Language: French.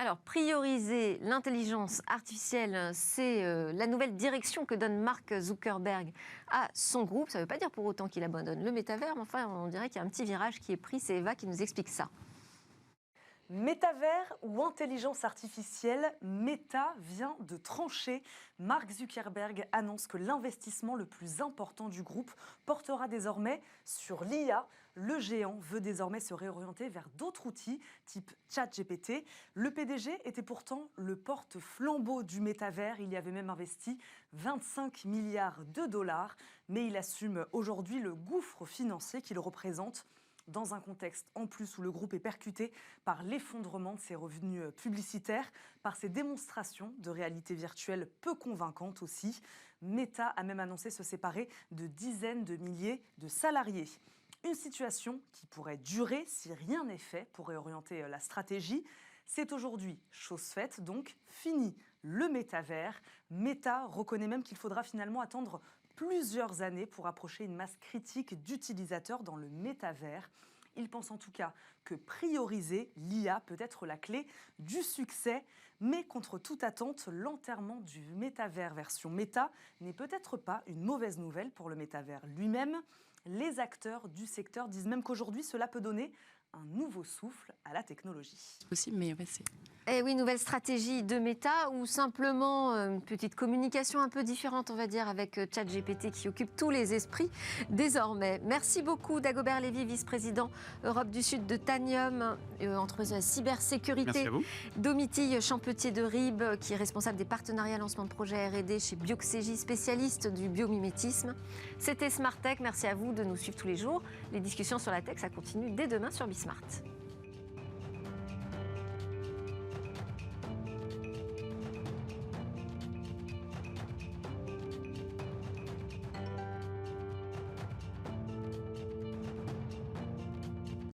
Alors, prioriser l'intelligence artificielle, c'est la nouvelle direction que donne Mark Zuckerberg à son groupe. Ça ne veut pas dire pour autant qu'il abandonne le métavers, mais enfin, on dirait qu'il y a un petit virage qui est pris. C'est Eva qui nous explique ça. Métavers ou intelligence artificielle, Meta vient de trancher. Mark Zuckerberg annonce que l'investissement le plus important du groupe portera désormais sur l'IA. Le géant veut désormais se réorienter vers d'autres outils, type ChatGPT. Le PDG était pourtant le porte-flambeau du métavers. Il y avait même investi 25 milliards de dollars. Mais il assume aujourd'hui le gouffre financier qu'il représente, dans un contexte en plus où le groupe est percuté par l'effondrement de ses revenus publicitaires, par ses démonstrations de réalité virtuelle peu convaincantes aussi. Meta a même annoncé se séparer de dizaines de milliers de salariés. Une situation qui pourrait durer si rien n'est fait pour réorienter la stratégie. C'est aujourd'hui chose faite, donc fini le métavers. Meta reconnaît même qu'il faudra finalement attendre plusieurs années pour approcher une masse critique d'utilisateurs dans le métavers. Il pense en tout cas que prioriser l'IA peut être la clé du succès. Mais contre toute attente, l'enterrement du métavers version méta n'est peut-être pas une mauvaise nouvelle pour le métavers lui-même. Les acteurs du secteur disent même qu'aujourd'hui, cela peut donner un nouveau souffle à la technologie. Possible, mais ouais, c'est... Eh oui, nouvelle stratégie de Meta ou simplement une petite communication un peu différente, on va dire, avec ChatGPT qui occupe tous les esprits désormais. Merci beaucoup Dagobert Lévy, vice-président Europe du Sud de Tanium, entre cybersécurité. Domitille Champetier de Ribes, qui est responsable des partenariats lancement de projets R&D chez Bioxégie, spécialiste du biomimétisme. C'était Smart Tech, merci à vous de nous suivre tous les jours. Les discussions sur la tech, ça continue dès demain sur Bismart.